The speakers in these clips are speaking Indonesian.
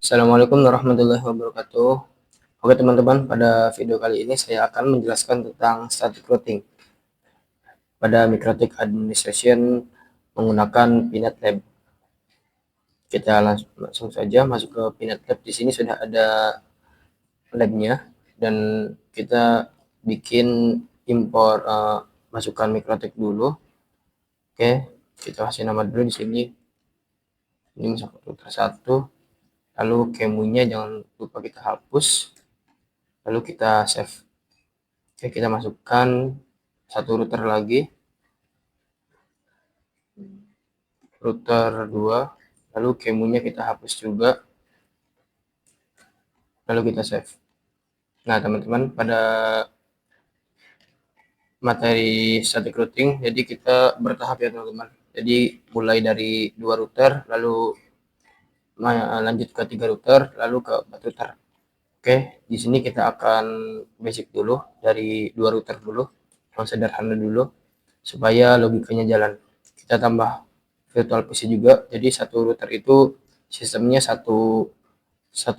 Assalamualaikum warahmatullahi wabarakatuh. Oke teman-teman, pada video kali ini saya akan menjelaskan tentang static routing pada Mikrotik Administration menggunakan Pinet Lab. Kita langsung saja masuk ke Pinet Lab. Di sini sudah ada labnya dan kita bikin impor masukkan Mikrotik dulu. Oke, kita kasih nama dulu di sini. Ini misalkan router 1. Lalu kemunya jangan lupa kita hapus. Lalu kita save. Oke, kita masukkan satu router lagi, router 2, lalu kemunya kita hapus juga, lalu kita save. Nah teman-teman, pada materi static routing, jadi kita bertahap ya teman-teman. Jadi mulai dari 2 router, lalu lanjut ke 3 router, lalu ke 4 router. Oke, di sini kita akan basic dulu, dari 2 router dulu, yang sederhana dulu, supaya logikanya jalan. Kita tambah virtual PC juga, jadi satu router itu sistemnya satu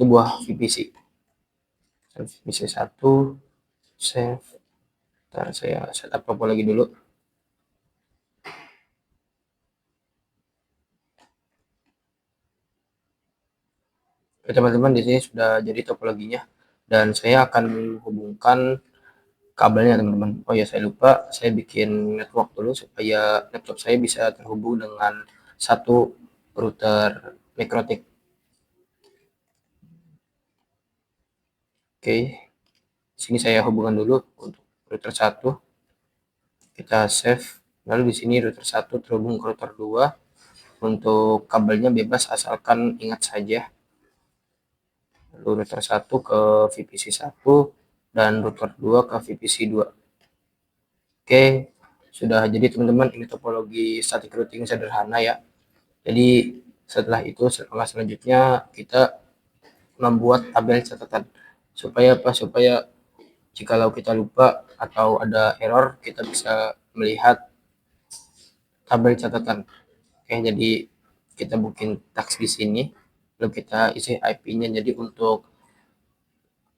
buah VPC. VPC 1, save. Ntar saya setup topo lagi dulu. Oke teman-teman, di sini sudah jadi topologinya dan saya akan menghubungkan kabelnya teman-teman. Oh ya, saya lupa, saya bikin network dulu supaya laptop saya bisa terhubung dengan satu router Mikrotik. Oke, sini saya hubungkan dulu untuk router 1. Kita save. Lalu di sini router 1 terhubung ke router 2. Untuk kabelnya bebas asalkan ingat saja. Lalu router 1 ke VPC 1 dan router 2 ke VPC 2. Oke, sudah jadi teman-teman, ini topologi static routing sederhana ya. Jadi setelah itu langkah selanjutnya kita membuat tabel catatan. Supaya apa? Supaya jikalau kita lupa atau ada error, kita bisa melihat tabel catatan. Oke, jadi kita bikin task di sini, lalu kita isi IP-nya. Jadi untuk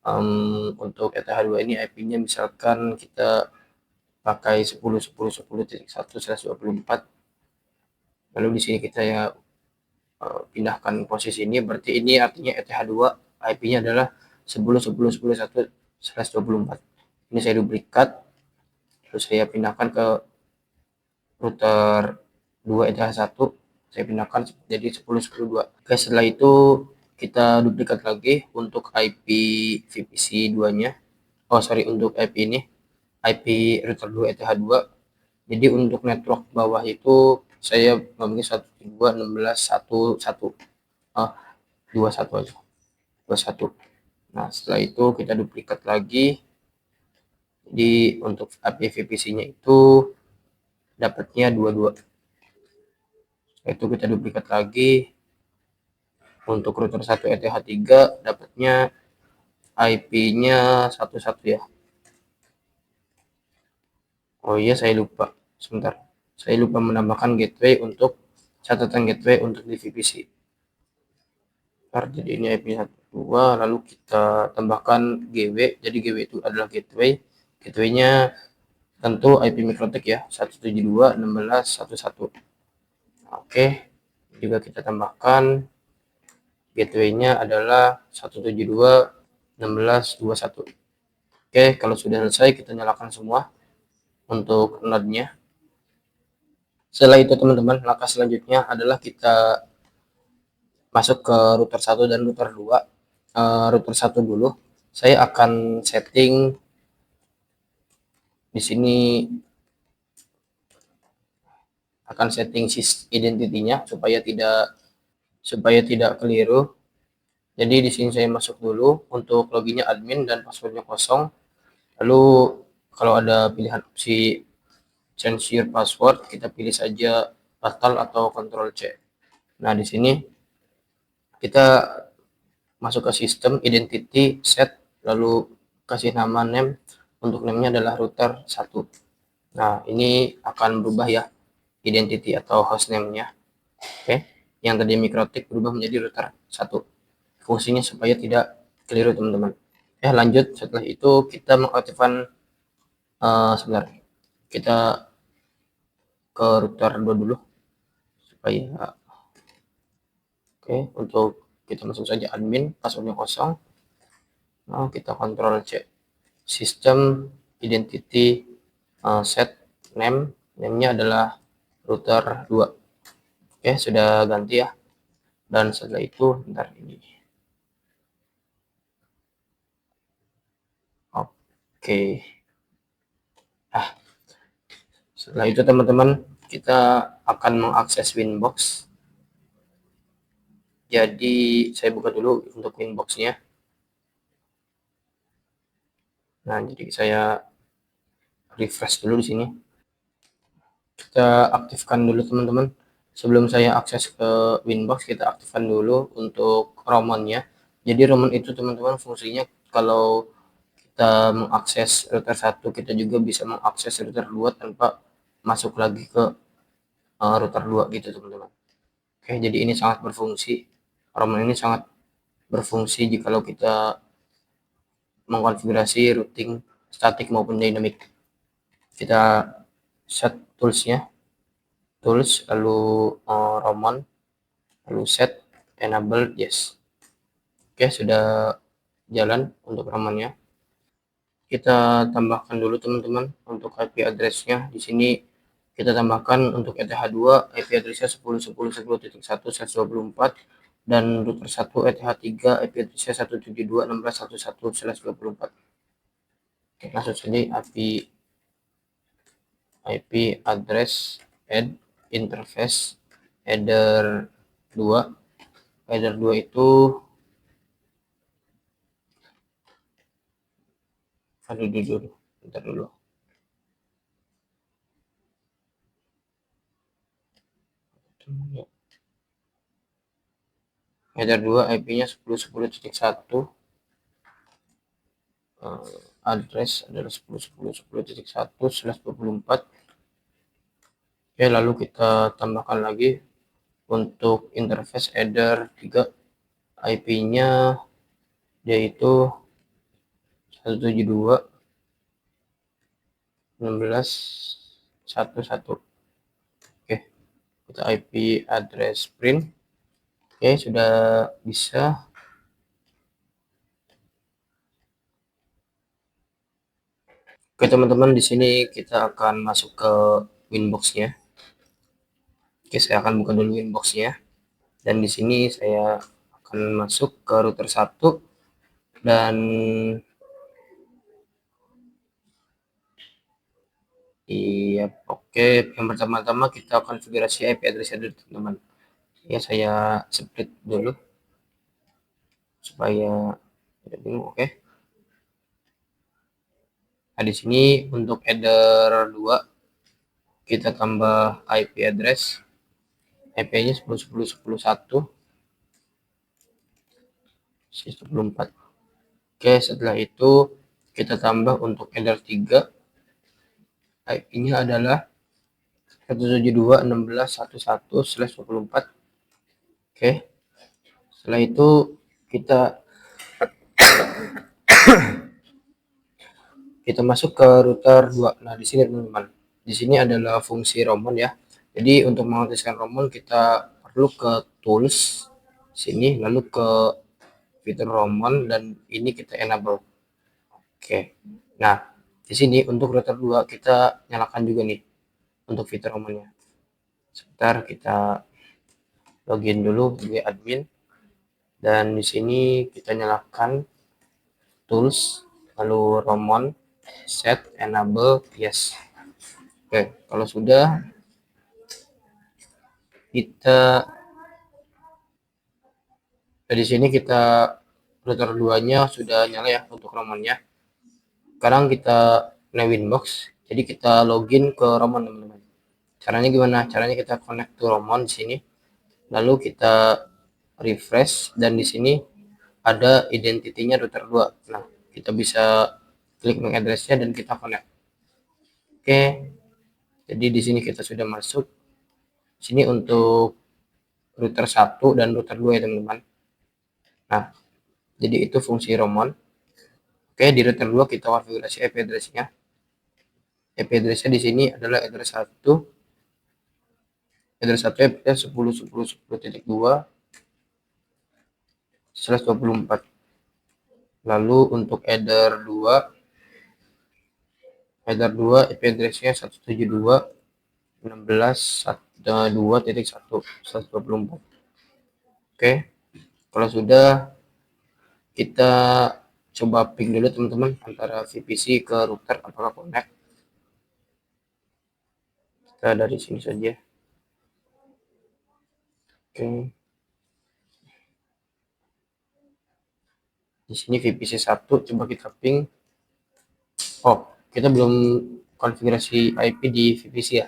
ETH2 ini IP-nya misalkan kita pakai 10.10.10.1/24. Lalu di sini kita ya pindahkan posisi ini, berarti ini artinya ETH2 IP-nya adalah 10.10.10.1/24. Ini saya duplikat, terus saya pindahkan ke router 2 ETH1, saya pindahkan jadi 10.10.2. Oke, setelah itu kita duplikat lagi untuk IP VPC 2-nya. Oh, sorry, untuk IP ini, IP router 2 ETH2. Jadi untuk network bawah itu saya memiliki 1.2.16.1.1. Oh, 21 aja. 21. Nah, setelah itu kita duplikat lagi. Jadi untuk IP VPC-nya itu dapatnya 22. Itu kita duplikat lagi. Untuk router 1 ETH3 dapatnya IP-nya 11 ya. Oh iya, saya lupa. Sebentar. Saya lupa menambahkan gateway untuk catatan gateway untuk di VPC. Jadi ini IP12, lalu kita tambahkan GW. Jadi GW itu adalah gateway. Gateway-nya tentu IP Mikrotik ya, 172.16.1.1. Oke, juga kita tambahkan gateway-nya adalah 172.16.21. Oke, kalau sudah selesai kita nyalakan semua untuk node-nya. Setelah itu teman-teman, langkah selanjutnya adalah kita masuk ke router 1 dan router 2. Router 1 dulu. Saya akan setting di sini, akan setting identity-nya supaya tidak keliru. Jadi di sini saya masuk dulu untuk loginnya admin dan passwordnya kosong. Lalu kalau ada pilihan opsi change your password, kita pilih saja fatal atau Ctrl C. Nah, di sini kita masuk ke sistem identity set, lalu kasih nama name. Untuk name-nya adalah router 1. Nah, ini akan berubah ya identity atau hostname-nya. Oke, yang tadi Mikrotik berubah menjadi router 1. fungsinya supaya tidak keliru teman-teman. Lanjut, setelah itu kita mengaktifkan sebentar, kita ke router 2 dulu supaya untuk kita masuk saja admin, passwordnya kosong. Nah, kita kontrol C, sistem identity set name-nya adalah router 2. Sudah ganti ya. Dan setelah itu bentar ini. Setelah itu teman-teman, kita akan mengakses Winbox. Jadi saya buka dulu untuk Winbox-nya. Nah, jadi saya refresh dulu di sini. Kita aktifkan dulu teman-teman. Sebelum saya akses ke Winbox, kita aktifkan dulu untuk Roman-nya. Jadi Roman itu teman-teman fungsinya kalau kita mengakses router 1, kita juga bisa mengakses router 2 tanpa masuk lagi ke router 2 gitu teman-teman. Jadi ini sangat berfungsi. Roman ini sangat berfungsi jikalau kita mengkonfigurasi routing statik maupun dynamic. Kita set toolsnya, tools, lalu Roman, lalu set enable yes. Sudah jalan untuk Romannya. Kita tambahkan dulu teman-teman untuk IP address-nya. Di sini kita tambahkan untuk ETH2 IP address-nya 10.10.10.1/24 dan router 1 ETH3 IP address-nya 172.16.11/24. Langsung saja IP address add interface header 2. Header 2 itu dulu, bentar dulu. Header 2 IP-nya 10.10.1, address adalah 10.10.10.1/24. Lalu kita tambahkan lagi untuk interface header 3, IP-nya yaitu 172.16.11. Kita IP address print. Sudah bisa. Teman-teman, di sini kita akan masuk ke Winbox-nya. Saya akan buka dulu Winbox-nya. Dan di sini saya akan masuk ke router 1 dan yang pertama-tama kita konfigurasi IP address-nya dulu teman-teman. Saya split dulu supaya tidak bingung. Nah, di sini untuk header 2 kita tambah IP address, IP-nya 10.10.10.1/24. Setelah itu kita tambah untuk header 3, IP-nya adalah 172.16.11/24. Setelah itu kita masuk ke router 2. Nah, di sini teman-teman, di sini adalah fungsi Roman ya. Jadi untuk mengaktifkan Roman kita perlu ke tools sini, lalu ke fitur Roman, dan ini kita enable. Nah, di sini untuk router 2 kita nyalakan juga nih untuk fitur Romannya. Sebentar, kita login dulu di admin, dan di sini kita nyalakan tools, lalu Roman, set enable yes. Kalau sudah, kita di sini kita router 2-nya sudah nyala ya untuk Romannya. Sekarang kita Winbox, jadi kita login ke Roman teman-teman. Caranya gimana? Caranya kita connect to Roman di sini, lalu kita refresh, dan di sini ada identitinya router 2. Nah, kita bisa klik MAC address-nya dan kita connect. Jadi di sini kita sudah masuk. Sini untuk router 1 dan router 2 ya teman-teman. Nah, jadi itu fungsi Roamon. Oke, di router 2 kita konfigurasi IP address-nya. IP address-nya di sini adalah address 1. Address 1 IP-nya 10.10.10.2/24. Lalu untuk header 2 IP address-nya 172.16.2.1/124. Oke, kalau sudah, kita coba ping dulu teman-teman antara VPC ke router apakah connect. Kita dari sini saja. Oke. Di sini VPC 1 coba kita ping. Oh, kita belum konfigurasi IP di VPC ya.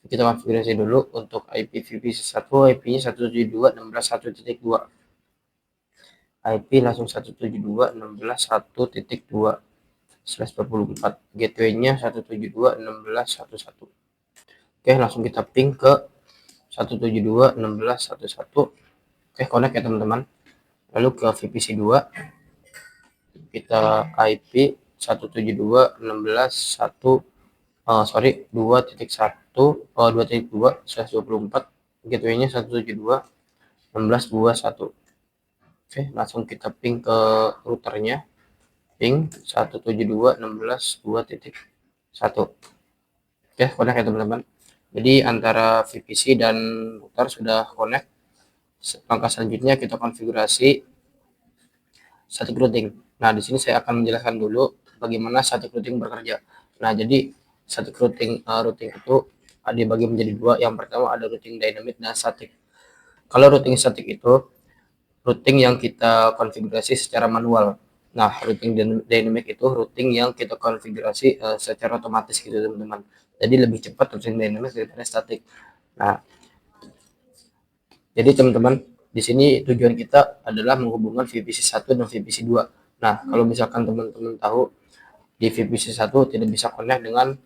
Kita konfigurasi dulu untuk IP VPC 1, IP-nya 172.16.1.2. IP langsung 172.16.1.2/24. Gateway-nya 172.16.1.1. Oke, langsung kita ping ke 172.16.1.1. Oke, connect ya teman-teman. Lalu ke VPC 2 kita IP 2.1/2.24, gateway-nya 172.16.2.1. Oke, langsung kita ping ke routernya, ping 172.16.2.1. Oke, connect ya teman-teman. Jadi antara VPC dan router sudah connect. Langkah selanjutnya kita konfigurasi static routing. Nah, di sini saya akan menjelaskan dulu bagaimana static routing bekerja. Nah, jadi static routing itu dibagi menjadi dua. Yang pertama ada routing dynamic dan static. Kalau routing static itu routing yang kita konfigurasi secara manual. Nah, routing dynamic itu routing yang kita konfigurasi secara otomatis gitu teman-teman. Jadi lebih cepat routing dynamic daripada static. Nah, jadi teman-teman, di sini tujuan kita adalah menghubungkan VPC 1 dan VPC 2. Nah, kalau misalkan teman-teman tahu di VPC 1 tidak bisa connect dengan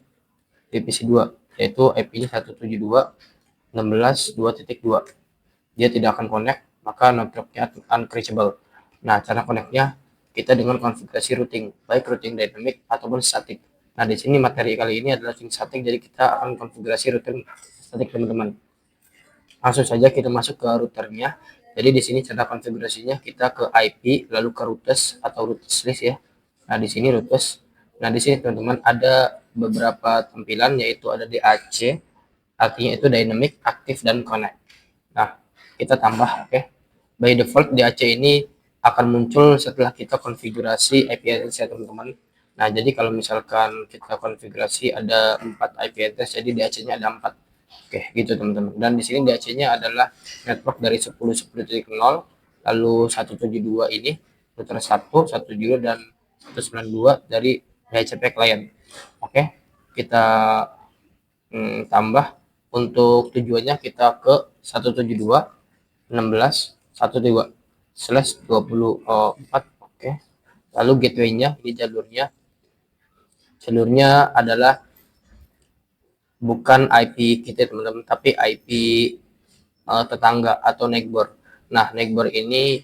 VPC 2, yaitu IP-nya 172.16.2.2. Dia tidak akan connect, maka networknya unreachable. Nah, cara connect-nya kita dengan konfigurasi routing, baik routing dynamic ataupun static. Nah, di sini materi kali ini adalah routing static, jadi kita akan konfigurasi routing static teman-teman. Langsung saja kita masuk ke routernya. Jadi di sini cara konfigurasinya kita ke IP lalu ke routes atau routes list ya. Nah, di sini routes. Nah, di sini teman-teman ada beberapa tampilan, yaitu ada DAC, artinya itu dynamic, active, dan connect. Nah, kita tambah, oke. By default DAC ini akan muncul setelah kita konfigurasi IP address ya teman-teman. Nah, jadi kalau misalkan kita konfigurasi ada 4 IP address, jadi DAC-nya ada 4. Oke, gitu teman-teman. Dan di sini DAC-nya adalah network dari 10.10.0, lalu 172 ini router 1, 172 dan 192 dari DHCP client. Oke, kita tambah untuk tujuannya kita ke 172.16.1.2/24. Oke. Lalu gateway-nya ini jalurnya adalah bukan IP kita teman-teman, tapi IP tetangga atau neighbor. Nah, neighbor ini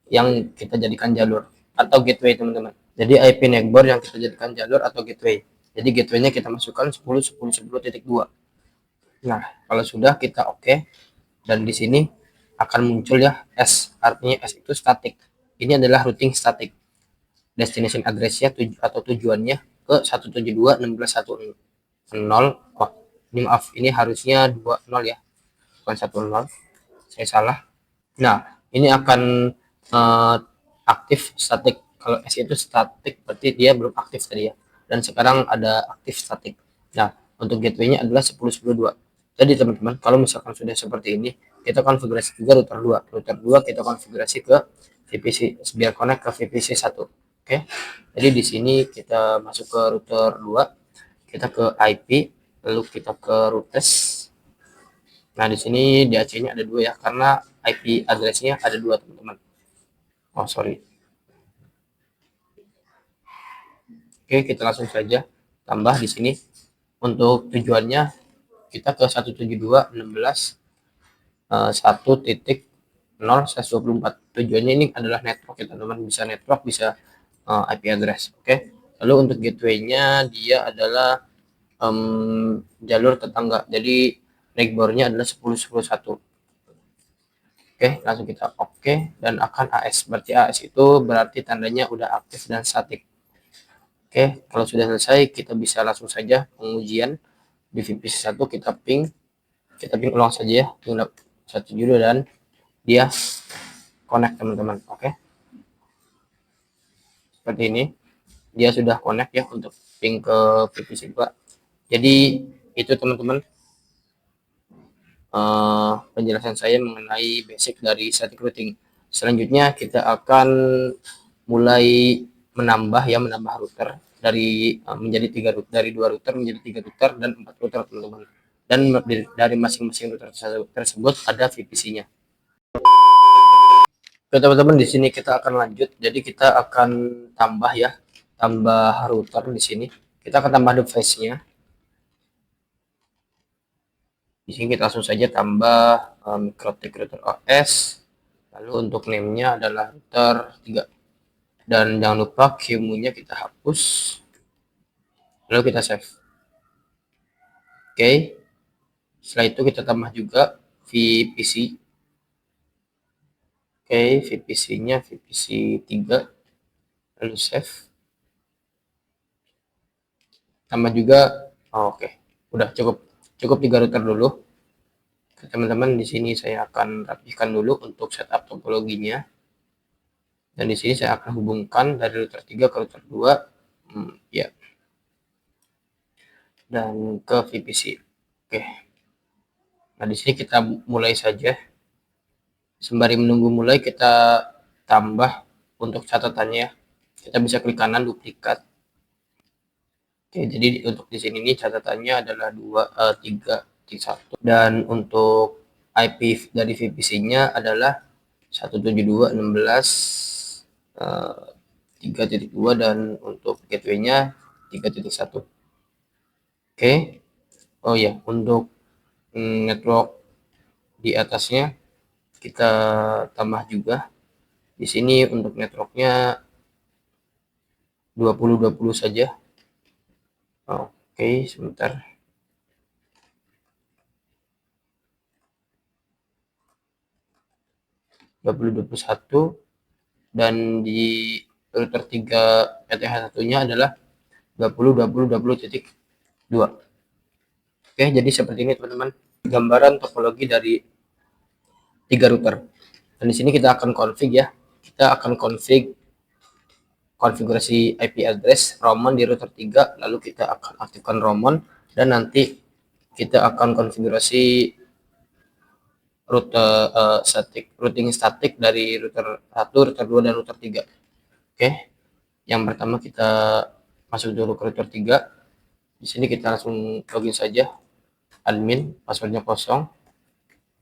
yang kita jadikan jalur atau gateway teman-teman. Jadi IP neighbor yang kita jadikan jalur atau gateway. Jadi gateway-nya kita masukkan 10.10.10.2. Nah, kalau sudah kita oke, dan di sini akan muncul ya S, artinya S itu static. Ini adalah routing static. Destination address-nya atau tujuannya ke 172.16.1.0. Oh, ini maaf, ini harusnya 20 ya, bukan 10. Saya salah. Nah, ini akan aktif static. Kalau S itu static berarti dia belum aktif tadi ya. Dan sekarang ada aktif static. Nah, untuk gateway-nya adalah 10.10.2. Jadi teman-teman, kalau misalkan sudah seperti ini, kita konfigurasi juga router 2. Router 2 kita konfigurasi ke VPC biar connect ke VPC 1. Oke. Jadi di sini kita masuk ke router 2, kita ke IP, lalu kita ke routes. Nah, di sini DAC-nya ada 2 ya, karena IP address-nya ada 2 teman-teman. Oh, sorry. Oke, kita langsung saja tambah di sini. Untuk tujuannya kita ke 172.16.1.2. 124. Tujuannya ini adalah network ya teman-teman, bisa network, bisa IP address. Oke. Lalu untuk gateway-nya dia adalah jalur tetangga. Jadi neckboard-nya adalah 10.10.1. Oke, langsung kita oke dan akan AS. Berarti AS itu berarti tandanya udah aktif dan statik. Oke, kalau sudah selesai kita bisa langsung saja pengujian di VPC 1. Kita ping ulang saja ya, ping 172 dan dia connect teman-teman. Oke, seperti ini dia sudah connect ya untuk ping ke VPC 2. Jadi itu teman-teman penjelasan saya mengenai basic dari static routing. Selanjutnya kita akan mulai menambah router dari menjadi 3 router, dari 2 router menjadi 3 router dan 4 router teman-teman. Dan dari masing-masing router tersebut ada VPC-nya. Oke teman-teman, di sini kita akan lanjut. Jadi kita akan tambah router di sini. Kita akan tambah device-nya. Di sini kita langsung saja tambah MikroTik router OS. Lalu untuk name-nya adalah router 3. Dan jangan lupa QEMU-nya kita hapus. Lalu kita save. Oke. Setelah itu kita tambah juga VPC. Oke, VPC-nya VPC 3. Lalu save. Tambah juga, oke. Udah cukup 3 router dulu. Teman-teman, di sini saya akan rapikan dulu untuk setup topologinya. Dan di sini saya akan hubungkan dari router 3 ke router 2. Ya. Dan ke VPC. Oke. Nah, di sini kita mulai saja. Sembari menunggu mulai, kita tambah untuk catatannya. Kita bisa klik kanan duplikat. Oke, jadi untuk di sini ini catatannya adalah 3.1 dan untuk IP dari VPC-nya adalah 172.16.3.2 dan untuk gateway-nya 3.1. Oke. Oh ya, untuk network di atasnya kita tambah juga. Di sini untuk networknya 2020 saja. Oke, sebentar. 2021 dan di router 3 ETH satunya adalah 20.20.20.2. Oke, jadi seperti ini teman-teman gambaran topologi dari 3 router. Dan di sini kita akan config ya. Kita akan konfigurasi IP address Roman di router 3, lalu kita akan aktifkan Roman dan nanti kita akan konfigurasi routing statik dari router 1, router 2 dan router 3. Oke. Yang pertama kita masuk dulu ke router 3. Di sini kita langsung login saja. Admin, passwordnya kosong.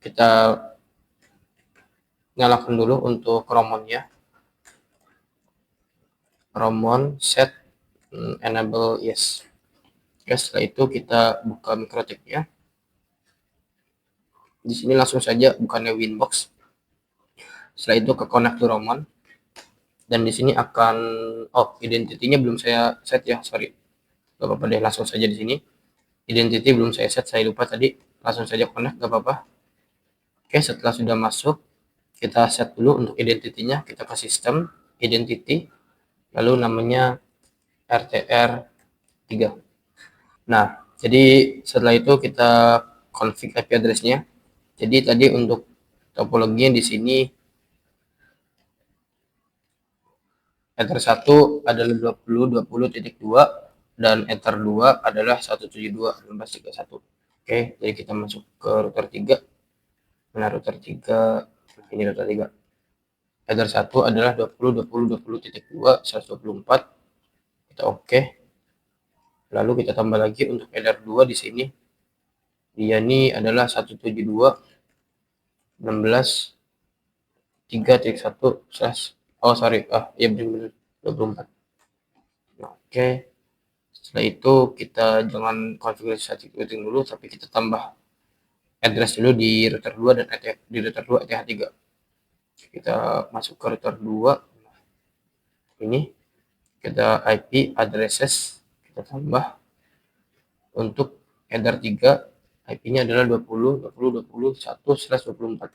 Kita nyalakan dulu untuk Romonnya. Romon set enable yes. Oke, setelah itu kita buka MikroTiknya. Di sini langsung saja bukannya Winbox. Setelah itu ke connect to Roman. Dan di sini akan identity-nya belum saya set ya, sorry. Gak apa-apa deh, langsung saja di sini. Identity belum saya set, saya lupa tadi. Langsung saja connect, gak apa-apa. Oke, setelah sudah masuk, kita set dulu untuk identity-nya. Kita ke sistem, identity, lalu namanya RTR 3. Nah, jadi setelah itu kita config IP address-nya. Jadi tadi untuk topologinya di sini Ether 1 adalah 20.20.2 dan Ether 2 adalah 172.16.31. Oke, jadi kita masuk ke router 3. Mana router 3? Ini router 3. Ether 1 adalah 20.20.2 124. Kita oke. Lalu kita tambah lagi untuk Ether 2 di sini. Dia ini adalah 172.16.3.1 oh sorry, ya benar 24. Oke. Setelah itu kita jangan konfigurasi static routing dulu, tapi kita tambah address dulu di router 2 dan di router 2 ETH3. Kita masuk ke router 2. Ini kita IP addresses kita tambah. Untuk header 3 IP-nya adalah 20.20.21/24.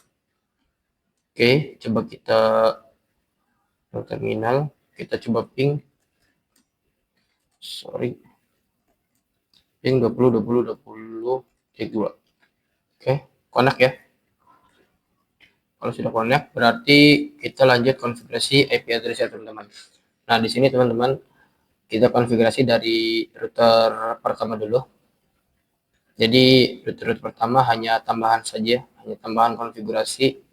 Oke, coba kita ke terminal, kita coba ping 20.20.20.2. Oke, connect ya. Kalau sudah connect, berarti kita lanjut konfigurasi IP address ya teman-teman. Nah, di sini teman-teman kita konfigurasi dari router pertama dulu. Jadi router pertama hanya tambahan saja, hanya tambahan konfigurasi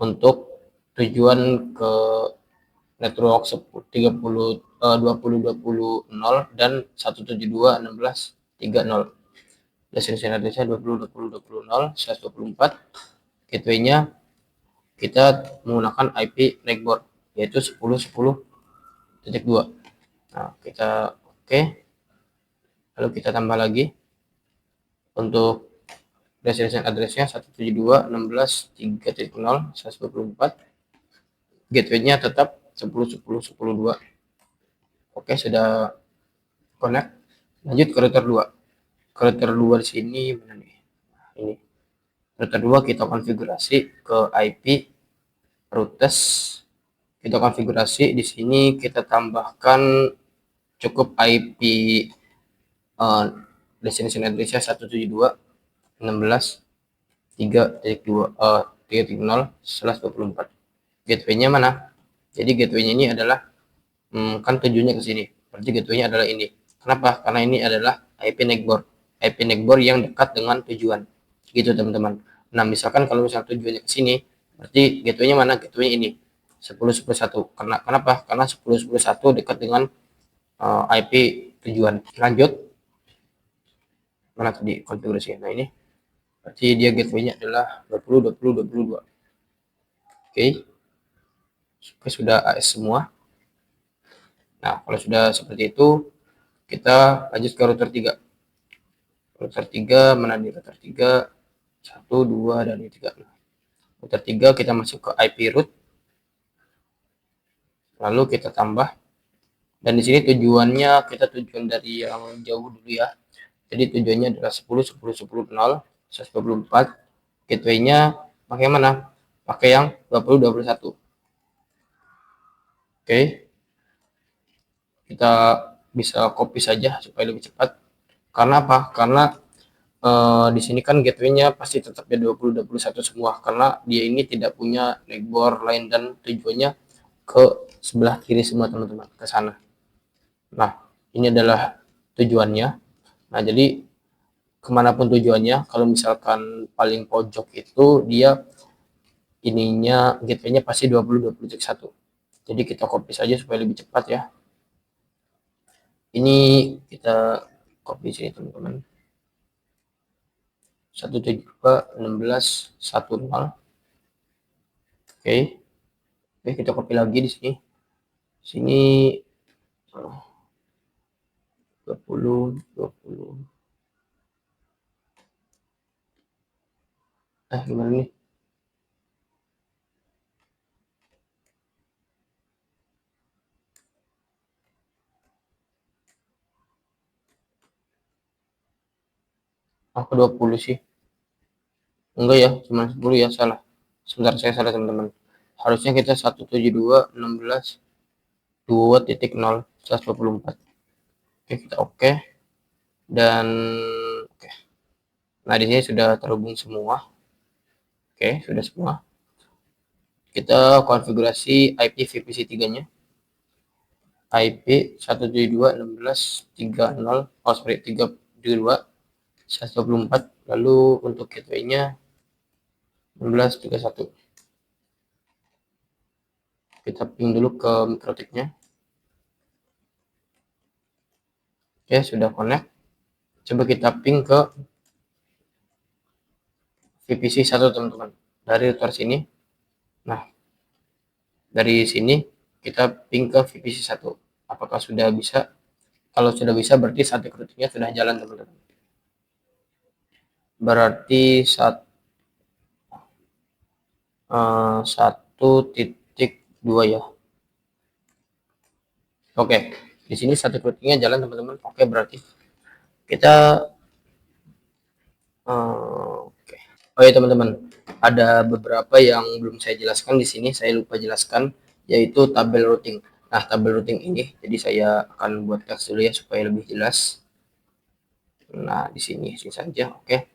untuk tujuan ke network 20.20.0 dan 172.16.3.0. Destination address-nya 20.20.20/24. Gateway-nya kita menggunakan IP neckboard yaitu 10.10.2. Nah, kita oke. Lalu kita tambah lagi untuk destination address-nya 172.16.3.0/24. Gateway-nya tetap 10.10.10.2. Oke, sudah connect. Lanjut ke router 2. Ke router 2 di sini mana nih? Ini. Router 2 kita konfigurasi ke IP routes. Kita konfigurasi di sini kita tambahkan cukup IP destination address-nya 172.16.3.0/24. Gateway-nya mana? Jadi gateway-nya ini adalah kan tujuannya ke sini. Berarti gateway-nya adalah ini. Kenapa? Karena ini adalah IP neckboard. IP neckboard yang dekat dengan tujuan. Gitu teman-teman. Nah, misalkan kalau misalnya tujuannya ke sini, berarti gateway-nya mana? Gateway-nya ini. 10.10.1. Kenapa? Karena 10.10.1 dekat dengan IP tujuan. Lanjut. Mana tadi konfigurasi? Nah, ini. Berarti dia gateway-nya adalah 20.20.22. Oke. Sudah AS semua. Nah, kalau sudah seperti itu, kita lanjut ke router 3. Router 3, mana di router 3? 1, 2, dan 3. Router 3 kita masuk ke IP root. Lalu kita tambah. Dan di sini tujuannya kita tujuan dari yang jauh dulu ya. Jadi tujuannya adalah 10.10.10.124. Gateway-nya pakai mana? Pakai yang 20.21. Oke. Kita bisa copy saja supaya lebih cepat. Karena apa? Karena di sini kan gateway-nya pasti tetap 20.21 semua karena dia ini tidak punya neckboard lain dan tujuannya ke sebelah kiri semua teman-teman, ke sana. Nah, ini adalah tujuannya. Nah, jadi kemanapun tujuannya, kalau misalkan paling pojok itu dia ininya gateway-nya pasti 20.20.1. Jadi kita copy saja supaya lebih cepat ya. Ini kita copy sini teman-teman. 172.16.1.0. Oke. Oke, kita copy lagi di sini. Sini 20. Gimana nih? Aku 20 sih. Enggak ya, cuma 10 ya, salah. Sebentar, saya salah teman-teman. Harusnya kita 172.16.2.0/24. Oke, kita oke. Dan oke. Nah, di sini sudah terhubung semua. Oke, sudah semua. Kita konfigurasi IP VPC 3-nya. IP 172.16.3.0, 3.2/124. Lalu untuk gateway-nya 16.31. Kita ping dulu ke mikrotiknya. Oke, sudah connect. Coba kita ping ke VPC 1 teman-teman. Dari router sini. Nah, dari sini kita ping ke VPC 1. Apakah sudah bisa? Kalau sudah bisa berarti saat mikrotiknya sudah jalan teman-teman. Berarti saat 1.2 ya. Oke, di sini static routingnya jalan teman-teman. Oke, berarti kita oke. Oh ya teman-teman, ada beberapa yang belum saya jelaskan di sini, saya lupa jelaskan, yaitu tabel routing. Nah, tabel routing ini, jadi saya akan buat teks dulu ya supaya lebih jelas. Nah, di sini saja, oke.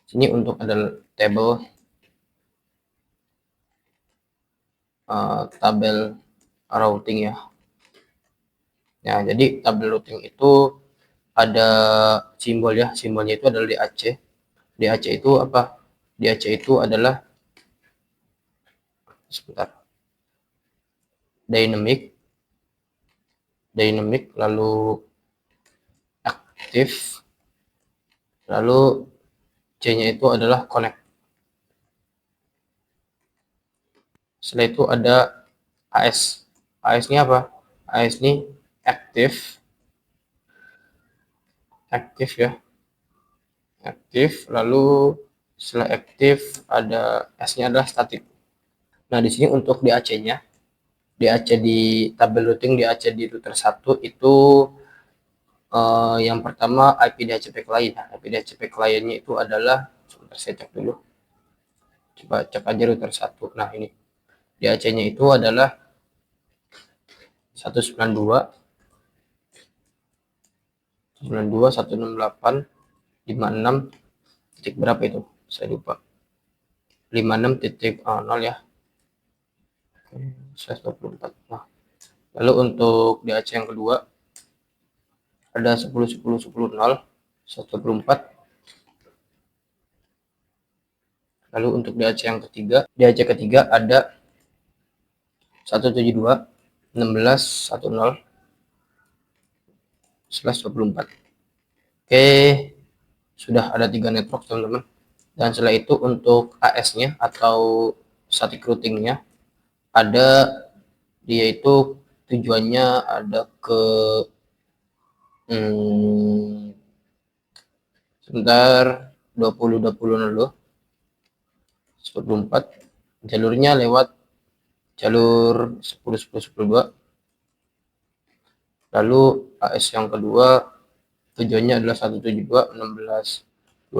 Sini untuk ada tabel tabel routing ya. Ya, jadi tabel routing itu ada simbol ya, simbolnya itu adalah DAC. DAC itu apa? DAC itu adalah sebentar. Dynamic lalu aktif, lalu C-nya itu adalah connect. Setelah itu ada AS. AS ini apa? AS ini aktif ya, aktif, lalu setelah aktif ada S-nya adalah static. Nah, di sini untuk DAC-nya, DAC di tabel routing, DAC di router 1 itu yang pertama IP DHCP client. IP DHCP clientnya itu adalah, sebentar saya cek dulu. Coba cek aja router 1. Nah, ini DAC-nya itu adalah 192.168.56 titik berapa itu? Saya lupa. 56.0 ya. 124. Nah, lalu untuk DAC yang kedua ada 10.10.10.0 124. Lalu untuk DAC yang ketiga, DAC ketiga ada 172.16.10/24. Oke, sudah ada 3 network teman-teman. Dan setelah itu untuk AS-nya atau static routing-nya ada, dia itu tujuannya ada ke sebentar 20 dulu 124, jalurnya lewat jalur 10.10.10.2. Lalu AS yang kedua tujuannya adalah 172.16.2.1,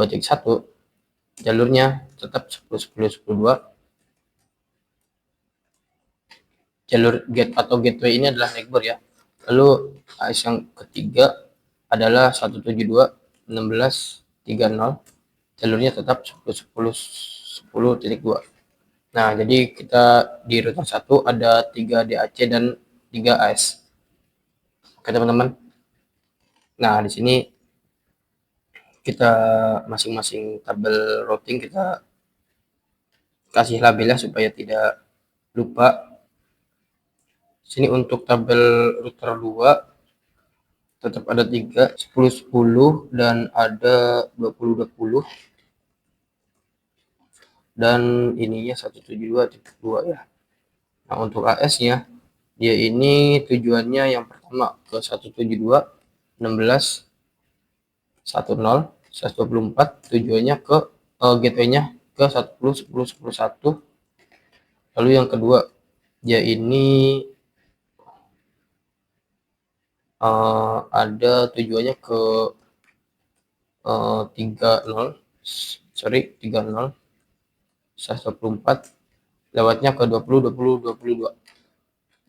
jalurnya tetap 10.10.10.2. Jalur get atau gateway ini adalah neighbor ya. Lalu AS yang ketiga adalah 172.16.30, jalurnya tetap 10.10.10.2. Nah, jadi kita di router 1 ada 3 DAC dan 3 AS. Oke teman-teman. Nah, di sini kita masing-masing tabel routing kita kasih label ya supaya tidak lupa. Sini untuk tabel router 2 tetap ada 3, 10.10 dan ada 20.20 dan ininya 172.2 ya. Nah, untuk AS-nya dia ini tujuannya yang pertama ke 172.16.10/124, tujuannya ke gateway-nya ke 10.10.10.1. Lalu yang kedua dia ini ada tujuannya ke 30 124, lewatnya ke 20.20.22.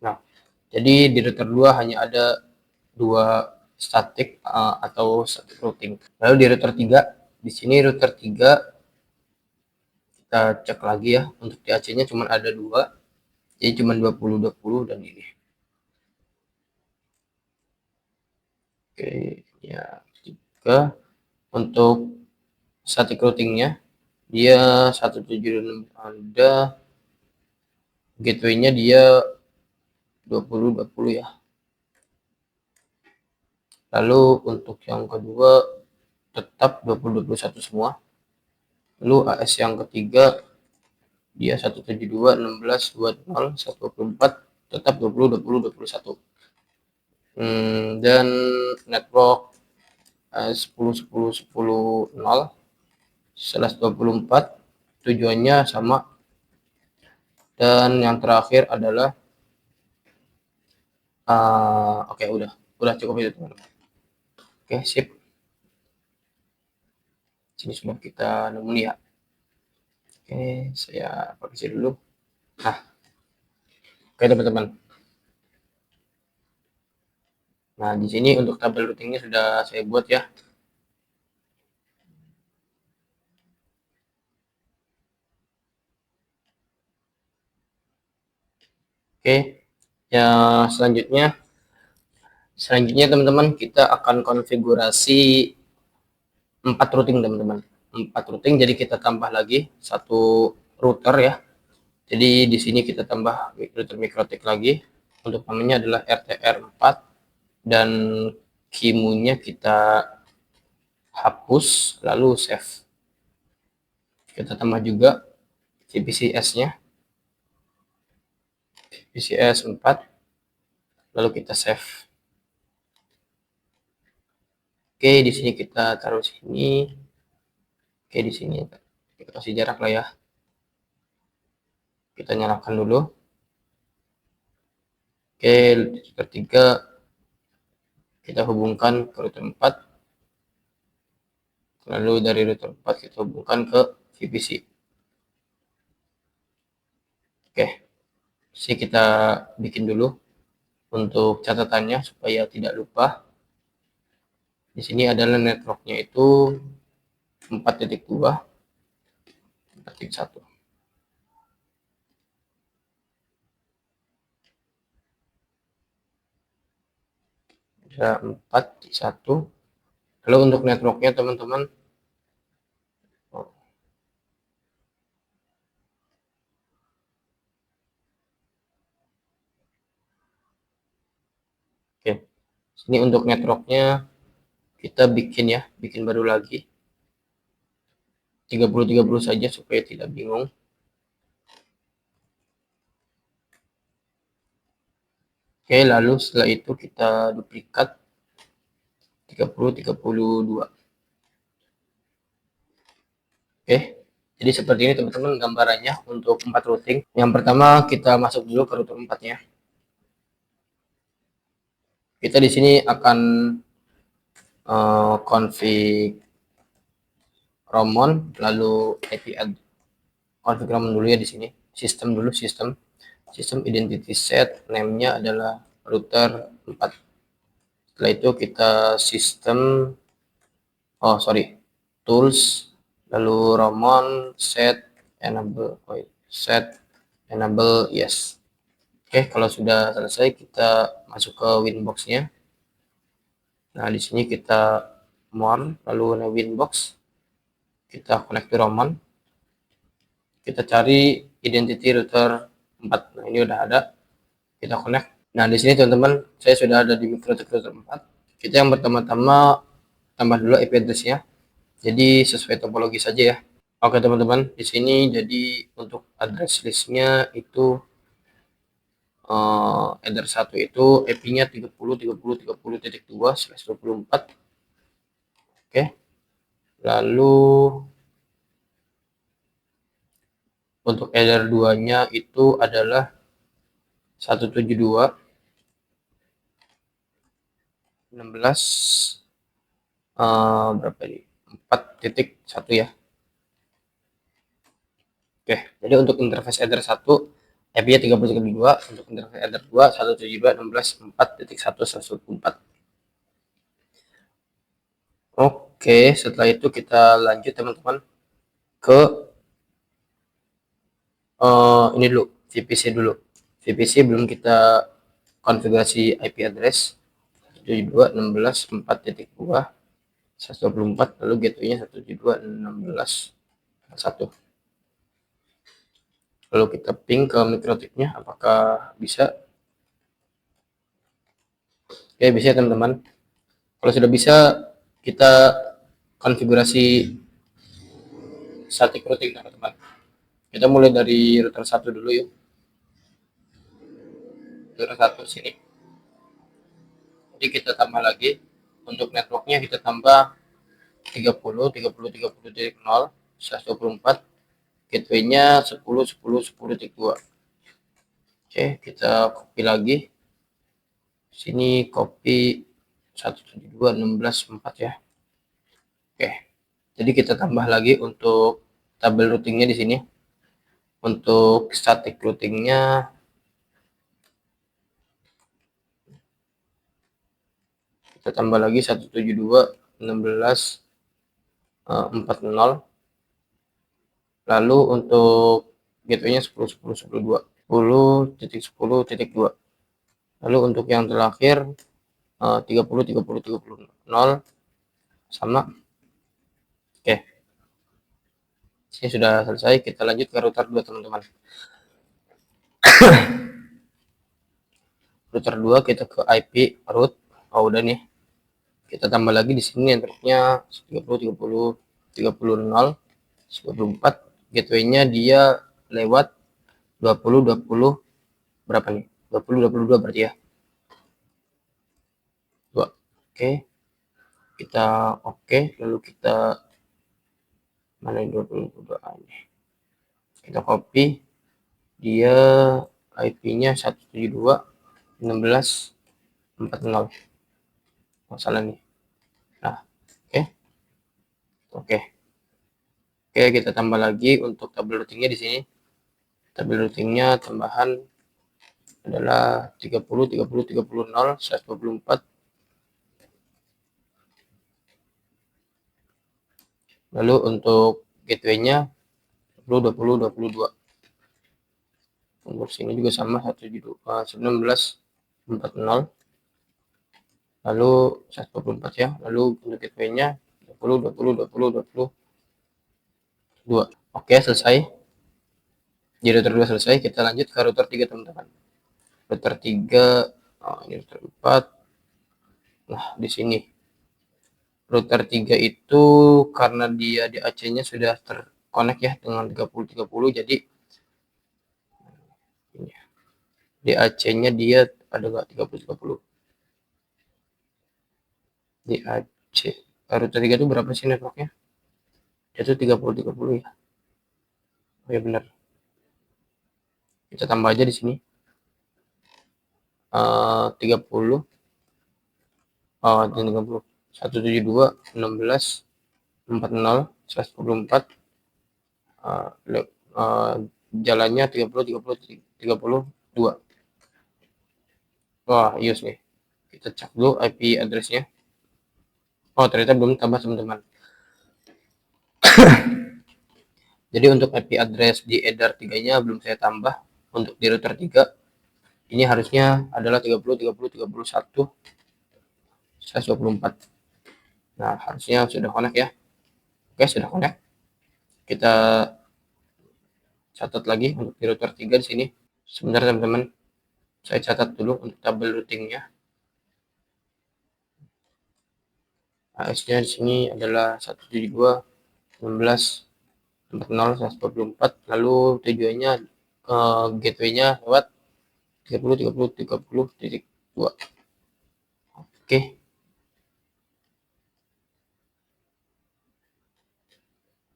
Nah, jadi di router 2 hanya ada 2 static atau static routing. Lalu di router 3, di sini router 3 kita cek lagi ya, untuk DAC-nya cuma ada 2, jadi cuma 20.20 dan ini. Oke, ya 3. Untuk static routing-nya dia 176, ada gateway-nya dia 20.20 ya. Lalu untuk yang kedua tetap 20.21 semua. Lalu AS yang ketiga dia 172.16.20.124 tetap 20.20.21. Dan network 10.10.10.0/24 tujuannya sama Dan yang terakhir adalah oke, udah cukup itu teman-teman. Oke, sip. Sini sudah kita nemu ya. Oke, saya permisi dulu. Nah, oke teman-teman. Nah, di sini untuk tabel routingnya sudah saya buat ya. Oke, ya selanjutnya teman-teman kita akan konfigurasi 4 routing teman-teman. 4 routing, jadi kita tambah lagi satu router ya. Jadi di sini kita tambah router mikrotik lagi. Untuk namanya adalah RTR4 dan kimunya kita hapus lalu save. Kita tambah juga VPCS-nya. VPCS 4 lalu kita save. Oke, di sini kita taruh sini. Oke, di sini kita kasih jarak lah ya. Kita nyalakan dulu. Oke, ketiga kita hubungkan ke router 4. Lalu dari router 4 kita hubungkan ke VPC. Oke, sini kita bikin dulu untuk catatannya supaya tidak lupa. Di sini adalah networknya itu 4.2, 4.1. Ada 4.1. Lalu untuk networknya teman-teman, oke, sini untuk networknya kita bikin baru lagi 30 saja supaya tidak bingung. Oke, lalu setelah itu kita duplikat 32. Oke, jadi seperti ini teman-teman gambarannya untuk 4 routing. Yang pertama kita masuk dulu ke router 4-nya. Kita di sini akan config Romon, lalu IP config Romon dulu ya di sini. Sistem identity set, name-nya adalah router 4. Setelah itu kita tools, lalu Romon set enable yes. Oke, kalau sudah selesai kita masuk ke Winbox-nya. Nah, di sini kita more, lalu Winbox, kita connect to Romon. Kita cari identity router 4. Nah, ini udah ada. Kita connect. Nah, di sini teman-teman, saya sudah ada di mikrotik router 4. Kita yang pertama-tama tambah dulu IP address-nya. Jadi sesuai topologi saja ya. Oke teman-teman, di sini jadi untuk address list-nya itu header 1 itu IP-nya 30.30.30.2/24. Oke. Lalu untuk header 2-nya itu adalah 172.16 berapa ini? 4.1 ya. Oke, jadi untuk interface header 1 IP-nya 30.2, untuk interface header 2 172.16.4.1/124. Oke, setelah itu kita lanjut teman-teman ke ini dulu, VPC dulu. VPC belum kita konfigurasi IP address 172.16.4.2/124, lalu gateway-nya 172.16.1. Lalu kita ping ke mikrotiknya, apakah bisa? Oke, bisa ya teman-teman. Kalau sudah bisa, kita konfigurasi static routing teman-teman. Kita mulai dari router 1 dulu yuk. Router 1 sini. Jadi kita tambah lagi. Untuk networknya kita tambah 30.30.30.0/124. Gateway-nya 10.10.10.2. Oke, kita copy lagi. Sini copy 172.16.4 ya. Oke. Jadi kita tambah lagi untuk tabel routingnya di sini. Untuk static routingnya kita tambah lagi 172.16.40. Lalu untuk gateway-nya 10.10.10.2. 10.10.2. Lalu untuk yang terakhir 30.30.30.0 sama. Oke. Ini sudah selesai. Kita lanjut ke router 2, teman-teman. Router 2 kita ke IP root. Oh, udah nih. Kita tambah lagi di sini networknya 30.30.30.0.94. Gateway-nya dia lewat 20 berapa nih? 22 berarti ya. 2. Oke. Kita oke, lalu kita mana 22 ini. Kita copy. Dia IP-nya 172.16.40. Masalah nih. Nah, oke. Oke. Oke, kita tambah lagi untuk tabel routingnya di sini. Tabel routingnya tambahan adalah 30.30.30.0.124. Lalu untuk gateway-nya 20.20.22. Untuk sini juga sama 19.40. Lalu 124 ya. Lalu untuk gateway-nya 20.20.20.22. Oke, selesai. Jadi router 2 selesai. Kita lanjut ke router 3, teman-teman. Router 3, ini router 4. Nah, di sini router 3 itu karena dia di AC-nya sudah terkonek ya dengan 30.30, jadi ini di AC-nya dia ada nggak 30.30 di AC. Router 3 itu berapa sih networknya? Itu 30.30 ya. Oh ya benar. Kita tambah aja di sini 30 dan 30 172.16.40 jalannya 30.30.32. Wah, yes nih. Kita cek dulu IP address-nya. Oh, ternyata belum tambah, teman-teman. Jadi untuk IP address di header 3-nya belum saya tambah. Untuk di router 3 ini harusnya adalah 30.30.31.124. Nah, harusnya sudah connect ya. Oke, sudah connect. Kita catat lagi untuk di router 3 di sini. Sebentar, teman-teman. Saya catat dulu untuk tabel routingnya. AS-nya di sini adalah 172.16.40.124. Lalu tujuannya gateway-nya lewat 30.30.30.2. Oke.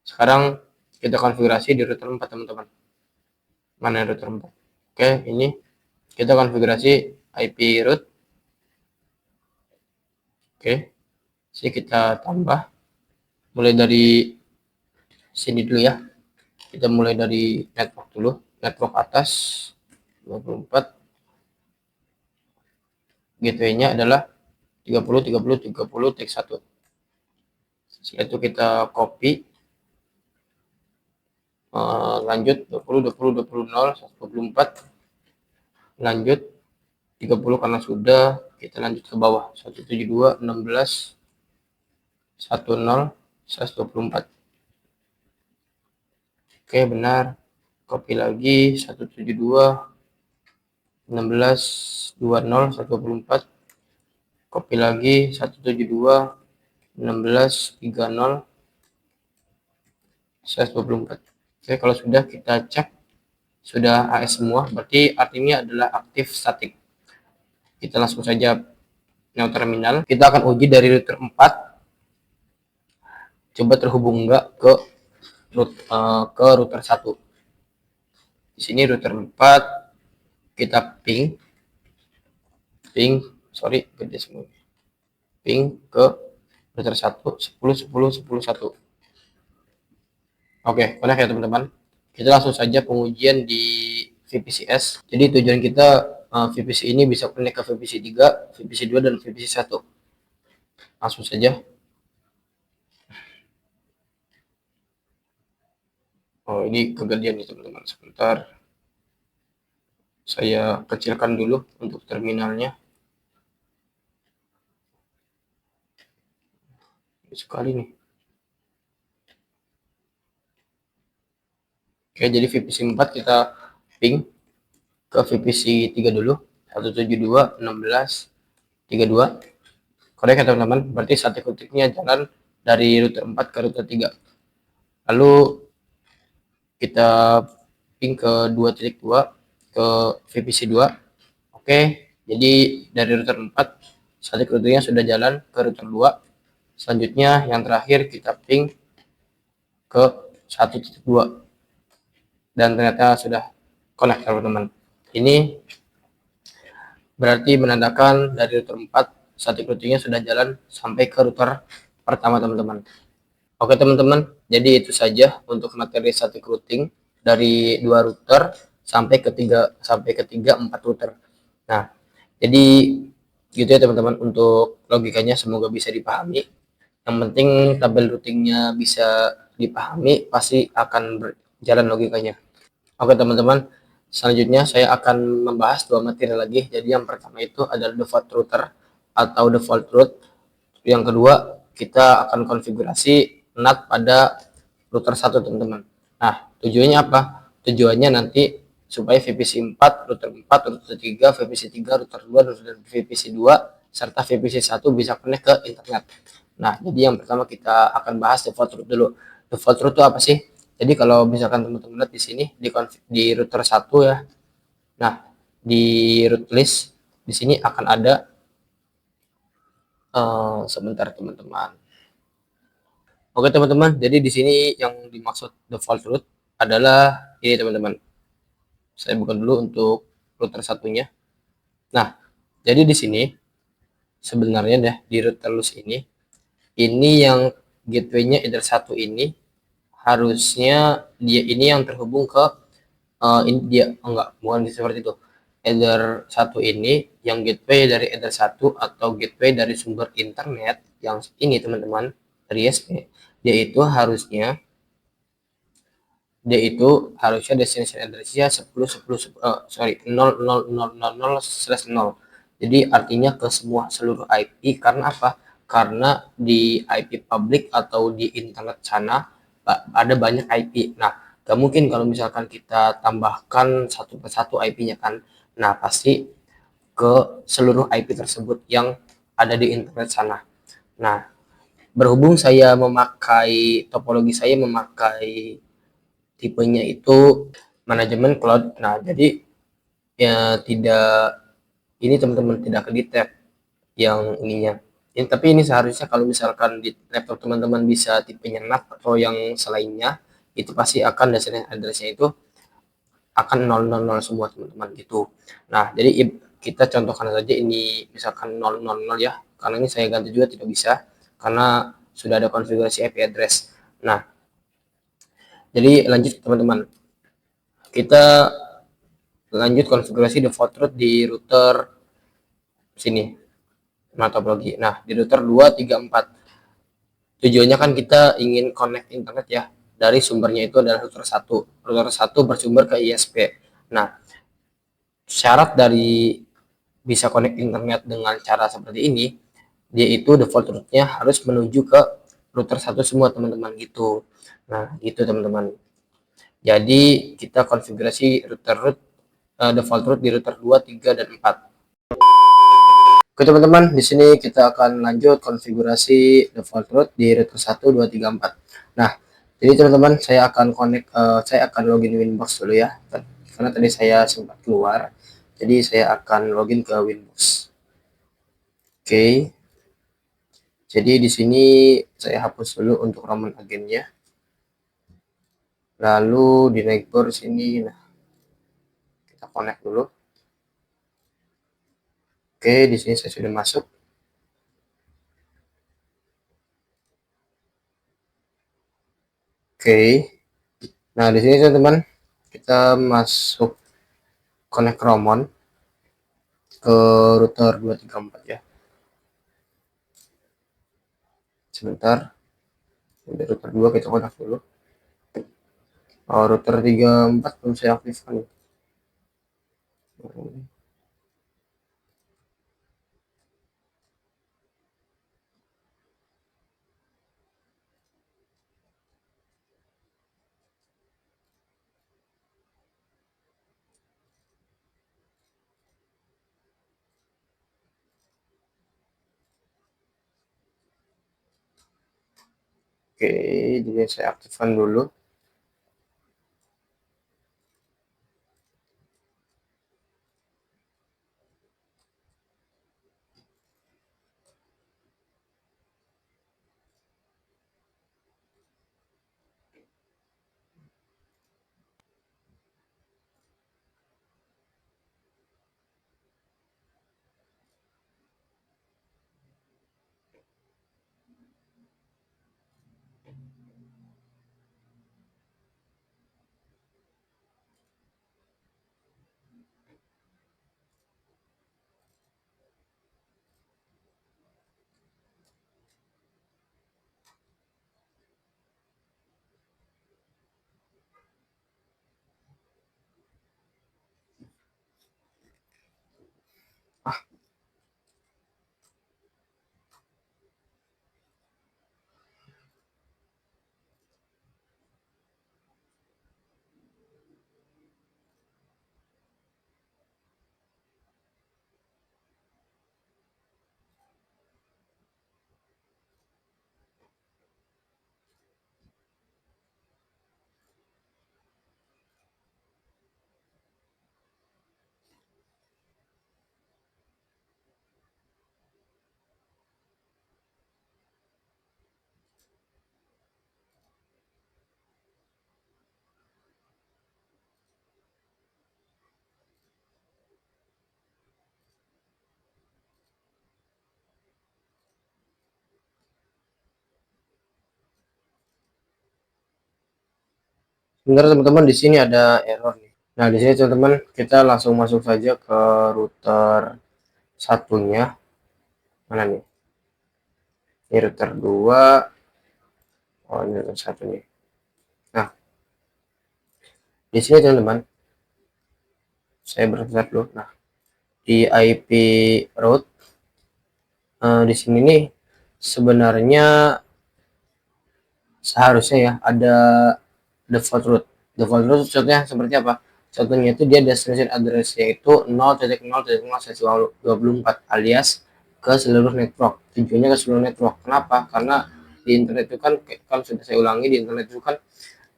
Sekarang kita konfigurasi di router 4, teman-teman. Mana router 4? Oke, ini kita konfigurasi IP root. Oke. Jadi kita tambah mulai dari sini dulu ya. Kita mulai dari network dulu. Network atas 24. Gateway-nya adalah 30.30.30.1. Setelah itu kita copy, lanjut 20.20.20.0.124, lanjut 30 karena sudah, kita lanjut ke bawah 172.16.10.124. Oke, benar. Copy lagi 172.16.20.124. Copy lagi 172.16.30.124. Oke, kalau sudah kita cek sudah AS semua, berarti artinya adalah aktif statik. Kita langsung saja new terminal. Kita akan uji dari router 4. Coba terhubung enggak ke router 1. Di sini router 4 kita sorry gede semua, ping ke router 1 10 10 10 1. Oke, connect ya teman-teman. Kita langsung saja pengujian di VPCS. Jadi tujuan kita VPC ini bisa connect ke VPC 3, VPC 2 dan VPC 1. Langsung saja. Oh, ini kegedean nih teman-teman. Sebentar. Saya kecilkan dulu untuk terminalnya. Sekali nih. Oke, jadi VPC 4 kita ping ke VPC 3 dulu. 172.16.32. Connect ya teman-teman. Berarti static routingnya jalan dari router 4 ke router 3. Lalu kita ping ke 2.2 ke VPC 2. Oke, jadi dari router 4 static routingnya sudah jalan ke router 2. Selanjutnya yang terakhir kita ping ke 1.2 dan ternyata sudah connect teman-teman. Ini berarti menandakan dari router 4 static routingnya sudah jalan sampai ke router pertama teman-teman. Oke teman-teman, jadi itu saja untuk materi static routing dari 2 router sampai ke 4 router. Nah, jadi gitu ya teman-teman untuk logikanya, semoga bisa dipahami. Yang penting tabel routingnya bisa dipahami, pasti akan berjalan logikanya. Oke teman-teman, selanjutnya saya akan membahas 2 materi lagi. Jadi yang pertama itu adalah default router atau default route. Yang kedua, kita akan konfigurasi NAT pada router 1 teman-teman. Nah, tujuannya apa? Tujuannya nanti supaya VPC 4, router 4, router 3, VPC 3, router 2, dan VPC 2 serta VPC 1 bisa connect ke internet. Nah, jadi yang pertama kita akan bahas default route dulu. Default route itu apa sih? Jadi kalau misalkan teman-teman lihat di sini di router 1 ya. Nah, di route list di sini akan ada sebentar teman-teman. Oke teman-teman, jadi di sini yang dimaksud default route adalah ini teman-teman. Saya buka dulu untuk router satunya. Nah, jadi di sini sebenarnya deh di router list ini yang gateway-nya Ether 1 ini harusnya dia ini yang terhubung ke ini dia enggak, bukan seperti itu. Ether 1 ini yang gateway dari Ether 1 atau gateway dari sumber internet yang ini teman-teman, dari ISP, dia itu harusnya destination address-nya 0.0.0.0/0. Jadi artinya ke seluruh IP. Karena apa? Karena di IP public atau di internet sana ada banyak IP. Nah, gak mungkin kalau misalkan kita tambahkan satu persatu IP-nya kan. Nah, pasti ke seluruh IP tersebut yang ada di internet sana. Nah, berhubung topologi saya memakai tipenya itu manajemen cloud. Nah, jadi ya tidak, ini teman-teman tidak ke-detect yang ininya. Tapi ini seharusnya kalau misalkan di laptop teman-teman bisa tipenya NAT atau yang selainnya, itu pasti akan destination address-nya itu akan 000 semua teman-teman gitu. Nah, jadi kita contohkan saja ini misalkan 000 ya. Karena ini saya ganti juga tidak bisa karena sudah ada konfigurasi IP address. Nah, jadi lanjut teman-teman. Kita lanjut konfigurasi default route di router sini, topologi. Nah, di router 2, 3, 4. Tujuannya kan kita ingin connect internet ya. Dari sumbernya itu adalah router 1. Router 1 bersumber ke ISP. Nah, syarat dari bisa connect internet dengan cara seperti ini, dia itu default route-nya harus menuju ke router 1 semua teman-teman gitu. Nah, gitu teman-teman. Jadi kita konfigurasi default route di router 2, 3, dan 4. Oke teman-teman, di sini kita akan lanjut konfigurasi default route di router 1, 2, 3, 4. Nah, jadi teman-teman saya akan login Winbox dulu ya. Karena tadi saya sempat keluar. Jadi saya akan login ke Winbox. Oke. Jadi di sini saya hapus dulu untuk Roman agennya. Lalu di navigate sini, nah kita connect dulu. Oke, di sini saya sudah masuk. Oke. Nah, di sini teman-teman kita masuk connect Romon ke router 234 ya. Sebentar. Di router 2 kita kontak dulu. Oh, router 34 belum saya aktifkan. Oke, jadi saya aktifkan dulu. Sebentar teman-teman, di sini ada error nih. Nah, di sini teman-teman kita langsung masuk saja ke router satunya. Mana nih? Ini router 2. Oh, ini router 1 nih. Nah, di sini teman-teman saya bergeser dulu. Nah, di IP route di sini nih sebenarnya seharusnya ya ada default route. Default route contohnya seperti apa? Contohnya itu dia destination address yaitu 0.0.0/24 alias ke seluruh network. Tujuannya ke seluruh network. Kenapa? Karena di internet itu kan sudah saya ulangi, di internet itu kan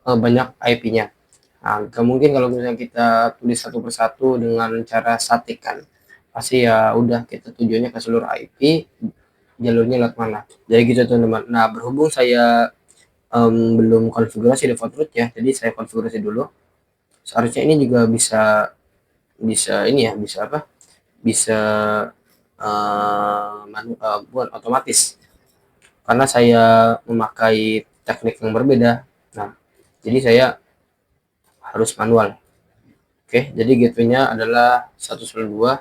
banyak IP-nya. Nah, mungkin kalau misalnya kita tulis satu persatu dengan cara statik kan, pasti ya udah kita tujuannya ke seluruh IP, jalurnya lewat mana. Jadi gitu teman-teman. Nah, berhubung saya belum konfigurasi default root ya, jadi saya konfigurasi dulu. Seharusnya ini juga bisa bisa ini ya, bisa apa? Bisa buat otomatis. Karena saya memakai teknik yang berbeda. Nah, jadi saya harus manual. Oke, jadi gateway-nya adalah 192,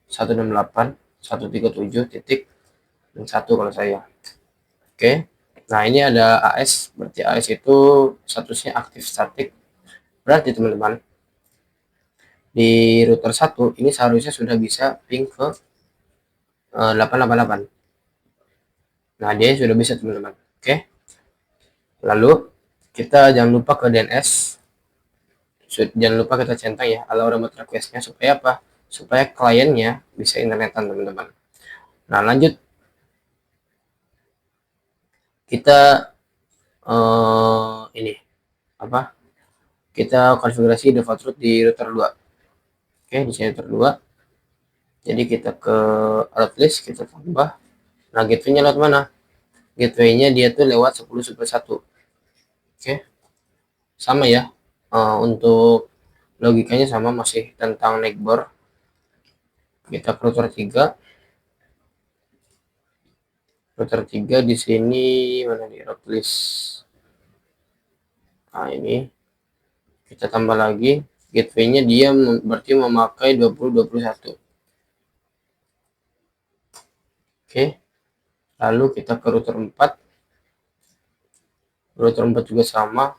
168, 137 titik dan 1 kalau saya. Oke. Nah, ini ada AS, berarti AS itu statusnya aktif statik. Berarti teman-teman, di router 1 ini seharusnya sudah bisa ping ke 888. Nah, dia sudah bisa teman-teman. Oke. Lalu kita jangan lupa ke DNS. Jangan lupa kita centang ya allow remote request-nya supaya apa? Supaya kliennya bisa internetan teman-teman. Nah, lanjut kita ini apa? Kita konfigurasi default route di router 2. Oke, di sini router 2. Jadi kita ke route list, kita tambah. Nah, gateway-nya lewat mana? Gateway-nya dia tuh lewat 10/1. Oke. Sama ya. Untuk logikanya sama, masih tentang neckbor. Kita ke router 3. Router 3 di sini mana nih route list. Nah, ini kita tambah lagi gateway-nya, dia berarti memakai 2021. Oke. Lalu kita ke router 4. Router 4 juga sama.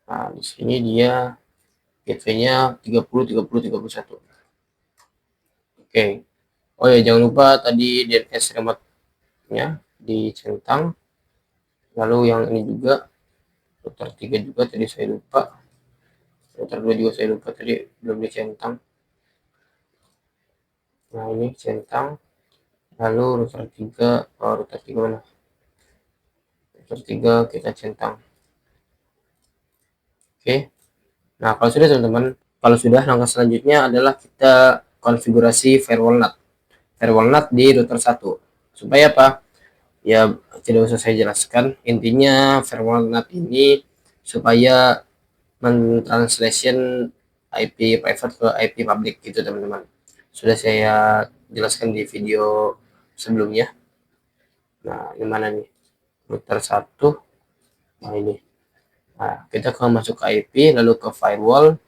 Nah, di sini dia gateway-nya 30 30 31. Oke. Oh ya, jangan lupa tadi DNS remote-nya dicentang. Lalu yang ini juga router 3 juga tadi saya lupa. Router 2 juga saya lupa tadi belum dicentang. Nah, ini centang. Lalu router 3, router 3 mana? Router 3 kita centang. Oke. Nah, kalau sudah teman-teman, kalau sudah langkah selanjutnya adalah kita konfigurasi firewall NAT. Firewall NAT di router 1. Supaya apa? Ya, tidak usah saya jelaskan. Intinya firewall NAT ini supaya mentranslation IP private ke IP public gitu teman-teman. Sudah saya jelaskan di video sebelumnya. Nah, ini mana nih? Router 1. Nah, ini. Nah, kita masuk ke IP, lalu ke firewall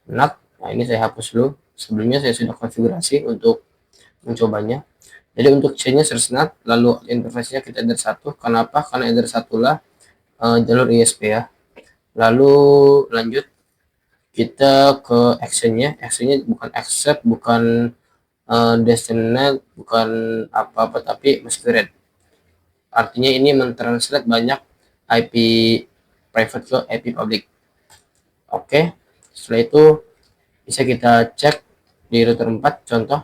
NAT. Nah, ini saya hapus dulu. Sebelumnya saya sudah konfigurasi untuk mencobanya. Jadi untuk C-nya search NAT, lalu interface-nya kita enter 1. Kenapa? Karena enter 1 lah jalur ISP ya. Lalu lanjut kita ke action-nya. Action-nya bukan accept, bukan destinate, bukan apa-apa, tapi masquerade. Artinya ini mentranslate banyak IP private ke IP public. Oke, setelah itu bisa kita cek di router 4 contoh.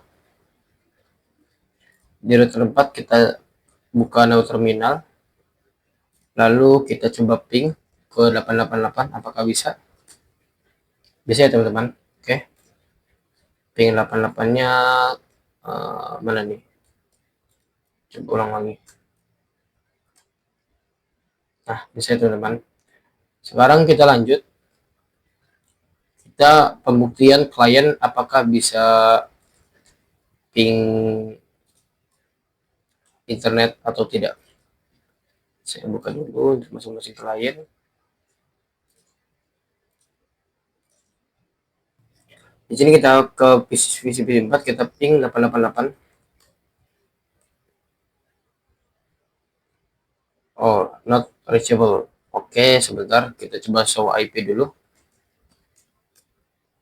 Di router 4 kita buka now terminal, lalu kita coba ping ke 888, apakah bisa? Bisa ya teman-teman. Oke, ping 88-nya mana nih? Coba ulang lagi. Nah, bisa ya teman-teman. Sekarang kita lanjut. Kita pembuktian klien apakah bisa ping internet atau tidak. Saya buka dulu untuk masing-masing klien. Di sini kita ke VCP 4, kita ping 888. Oh, not reachable. Oke, sebentar kita coba show IP dulu.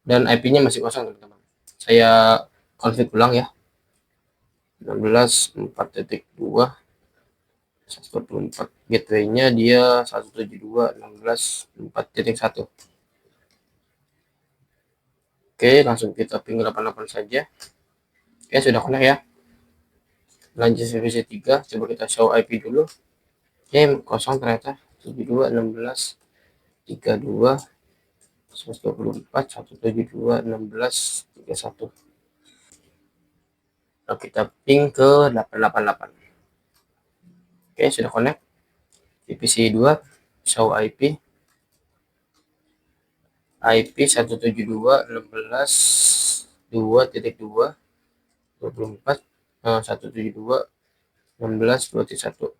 Dan IP-nya masih kosong teman-teman. Saya config ulang ya. 16.4.2 124. Gateway-nya dia 172.16.4.1. Oke, langsung kita ping 88 saja. Oke, sudah connect ya. Lanjut VPC 3, coba kita show IP dulu. Oke, kosong ternyata. 72.16.32 124 172.16.31. Lalu kita ping ke 888. Oke, sudah connect. VPC 2 show IP 172.16.2.2 24 172.16.2.1.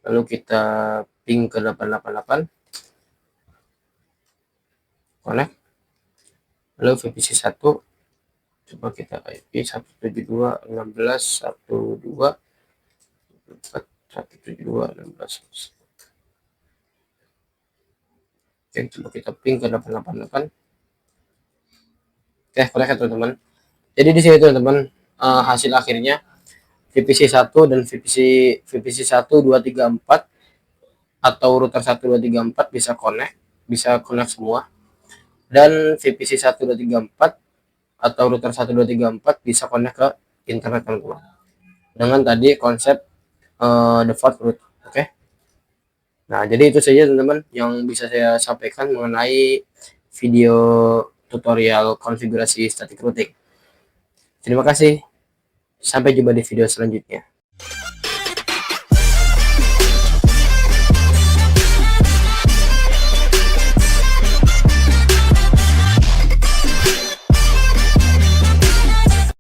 Lalu kita ping ke 888, connect. Lalu VPC 1 coba kita IP 172.16.2.4 172.16. Oke, coba kita ping ke 888. Oke, connect ya teman-teman. Jadi di sini teman-teman hasil akhirnya VPC 1 dan VPC 1 2 3 4 atau router 1 2 3 4 bisa connect semua. Dan VPC 1 2 3 4 atau router 1 2 3 4 bisa connect ke internet teman-teman. Dengan tadi konsep default route. Oke. Nah, jadi itu saja teman-teman yang bisa saya sampaikan mengenai video tutorial konfigurasi static routing. Terima kasih. Sampai jumpa di video selanjutnya.